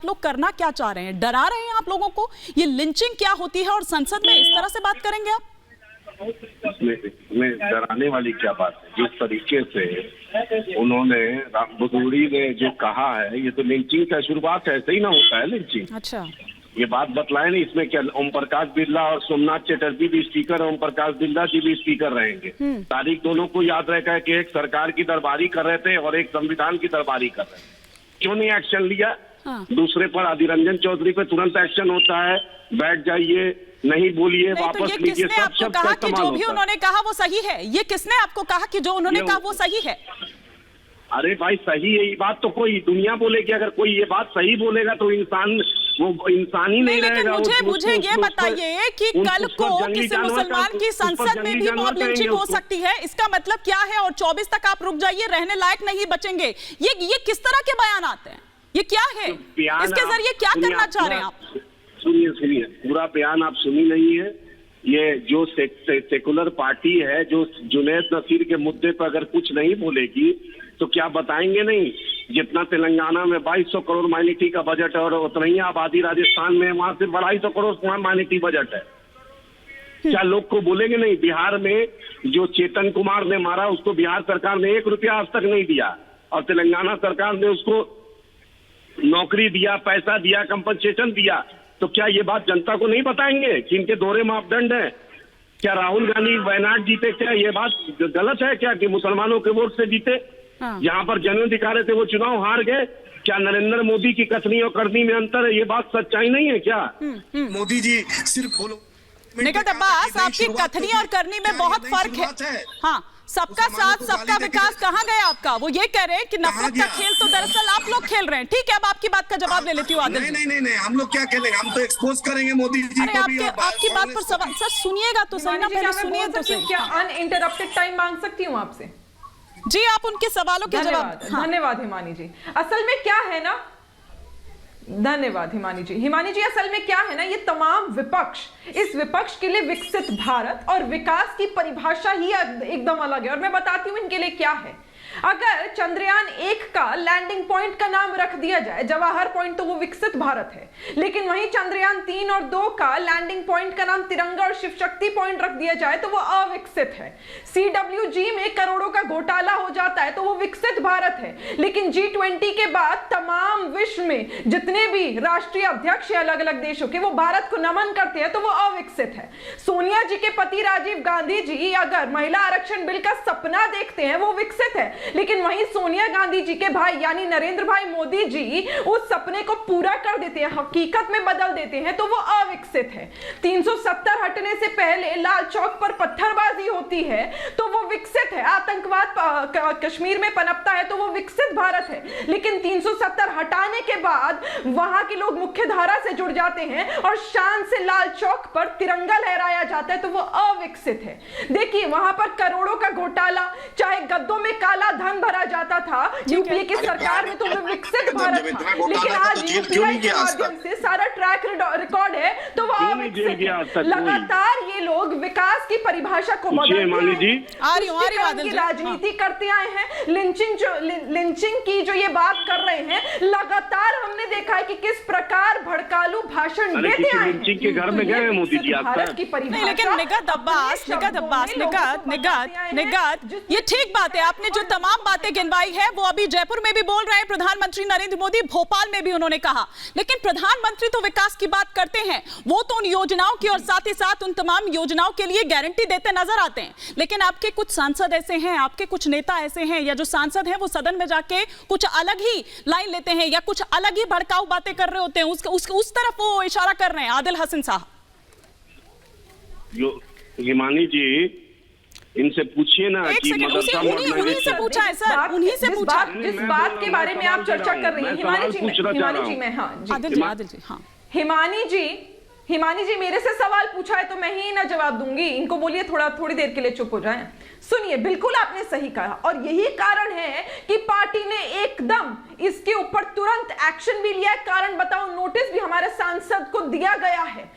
लोग करना क्या चाह रहे हैं? डरा रहे हैं आप लोगों को? ये लिंचिंग क्या होती है और संसद में इस तरह से बात करेंगे आप? इसमें डराने वाली क्या बात है? जिस तरीके से उन्होंने राम बुदूड़ी ने जो कहा है, ये तो लिंचिंग का शुरुआत है, ऐसे ही ना होता है लिंचिंग। अच्छा, ये बात बतलाए नहीं। इसमें क्या ओम प्रकाश बिरला और सोमनाथ चटर्जी भी स्पीकर, ओम प्रकाश बिरला जी भी स्पीकर रहेंगे। तारीख दोनों को याद रखा है कि एक सरकार की दरबारी कर रहे थे और एक संविधान की दरबारी कर रहे थे। क्यों नहीं एक्शन लिया? दूसरे पर अधीर रंजन चौधरी पे तुरंत एक्शन होता है, बैठ जाइए, नहीं बोलिए, वापस तो लीजिए। किसने आपको कहा कि जो भी उन्होंने कहा वो सही है? ये किसने आपको कहा कि जो उन्होंने कहा वो सही है? अरे भाई सही है ये बात तो कोई दुनिया बोलेगी। अगर कोई ये बात सही बोलेगा तो इंसान वो इंसान ही नहीं रहेगा। मुझे ये बताइए कि कल को किसी मुसलमान की संसद में भी मॉब लिंचिंग हो सकती है, इसका मतलब क्या है? और 24 तक आप रुक जाइए, रहने लायक नहीं बचेंगे। ये किस तरह के बयान आते हैं? ये क्या है? इसके जरिए क्या करना चाह रहे हैं आप? सुनिए, पूरा बयान आप सुनी नहीं है। ये जो सेकुलर पार्टी है, जो जुनैद नसीर के मुद्दे पर अगर कुछ नहीं बोलेगी तो क्या बताएंगे नहीं? जितना तेलंगाना में 2200 करोड़ माइनॉरिटी का बजट है और उतना ही आबादी राजस्थान में, वहां सिर्फ 250 करोड़ माइनॉरिटी बजट है। क्या लोग को बोलेंगे नहीं? बिहार में जो चेतन कुमार ने मारा, उसको बिहार सरकार ने 1 रुपया आज तक नहीं दिया और तेलंगाना सरकार ने उसको नौकरी दिया, पैसा दिया, कंपनसेशन दिया। तो क्या ये बात जनता को नहीं बताएंगे कि इनके दोहरे मापदंड है? क्या राहुल गांधी वायनाड जीते? क्या ये बात गलत है क्या कि मुसलमानों के वोट से जीते? जहां पर जनता दिखा रहे थे वो चुनाव हार गए। क्या नरेंद्र मोदी की कथनी और करनी में अंतर है? ये बात सच्चाई नहीं है क्या? मोदी जी सिर्फ बोलो। निकट अब्बास, आपकी कथनी और करनी में बहुत फर्क है। हाँ, सबका साथ सबका विकास कहाँ गया आपका? वो ये कह रहे हैं कि नफरत का खेल तो दरअसल आप लोग खेल रहे हैं। ठीक है, अब आपकी बात का जवाब ले लेती हूँ आदिल। नहीं, हम लोग क्या खेलेंगे? हम तो एक्सपोज करेंगे मोदी जी को भी। आपकी बात पर सवाल सर सुनिएगा तो सही ना, पहले सुनिए तो सही। क्या अनइंटरप्टेड टाइम मांग सकती हूँ आपसे? जी, आप उनके सवालों के जवाब। धन्यवाद हिमानी जी। असल में क्या है ना, धन्यवाद हिमानी जी। हिमानी जी, असल में क्या है ना, ये तमाम विपक्ष, इस विपक्ष के लिए विकसित भारत और विकास की परिभाषा ही एकदम अलग है। और मैं बताती हूँ इनके लिए क्या है। अगर चंद्रयान 1 का लैंडिंग पॉइंट का नाम रख दिया जाए जवाहर पॉइंट, तो वो विकसित भारत है। लेकिन वहीं चंद्रयान 3 और 2 का लैंडिंग पॉइंट का नाम तिरंगा और शिव शक्ति पॉइंट रख दिया जाए तो वो अविकसित है। CWG में करोड़ों का घोटाला हो जाता है तो वो विकसित भारत है। लेकिन G20 के बाद तमाम विश्व में जितने भी राष्ट्रीय अध्यक्ष है अलग अलग देशों के, वो भारत को नमन करते हैं तो वो अविकसित है। सोनिया जी के पति राजीव गांधी जी अगर महिला आरक्षण बिल का सपना देखते हैं, वो विकसित है। लेकिन वहीं सोनिया गांधी जी के भाई यानी नरेंद्र भाई मोदी जी उस सपने को पूरा कर देते हैं, हकीकत में बदल देते हैं, तो वो अविकसित है। 370 हटने से पहले लाल चौक पर पत्थरबाजी होती है तो वो विकसित है। आतंकवाद कश्मीर में पनपता है तो वो विकसित भारत है। लेकिन 370 हटाने के बाद वहां के लोग मुख्य धारा से जुड़ जाते हैं और शान से लाल चौक पर तिरंगा लहराया जाता है तो वो अविकसित है। देखिए, वहां पर करोड़ों का घोटाला, चाहे गद्दों में काला धन भरा जाता था यूपीए की सरकार में, तो वो विकसित भारत था। लेकिन आज यूपीआई के माध्यम से सारा ट्रैक रिकॉर्ड है तो वो अविकसित है। लगातार ये लोग विकास की परिभाषा को बदलते हैं, राजनीति करते आए हैं। लिंचिंग की जो ये बात कर रहे हैं, लगातार हमने देखा है कि किस प्रकार भड़कालू भाषण देते आए हैं। के घर में गए मोदी जी भारत की परिभाषा। लेकिन निगत अब्बास, ये ठीक बात है, आपने जो तमाम बातें गिनवाई है वो अभी जयपुर में भी बोल रहे हैं प्रधानमंत्री नरेंद्र मोदी, भोपाल में भी उन्होंने कहा। लेकिन प्रधानमंत्री तो विकास की बात करते हैं, वो तो उन योजनाओं की और साथ ही साथ उन तमाम योजनाओं के लिए गारंटी देते नजर आते हैं। लेकिन आपके कुछ सांसद ऐसे हैं, आपके कुछ नेता ऐसे हैं, या जो सांसद हैं वो सदन में जाके कुछ अलग ही लाइन लेते हैं या कुछ अलग ही भड़काऊ बातें कर रहे होते हैं, उस तरफ वो इशारा कर रहे हैं। आदिल हसन साहब, हिमानी जी, इनसे पूछिए ना कि उन्हीं से पूछा है सर, उन्हीं से पूछा। जिस बात के बारे में आप चर्चा कर रही हैं हिमानी जी, हिमानी जी मेरे से सवाल पूछा है तो मैं ही ना जवाब दूंगी। इनको बोलिए थोड़ी देर के लिए चुप हो जाएं। सुनिए, बिल्कुल आपने सही कहा और यही कारण है कि पार्टी ने एकदम इसके ऊपर तुरंत एक्शन भी लिया है। कारण बताओ, नोटिस भी हमारे सांसद को दिया गया है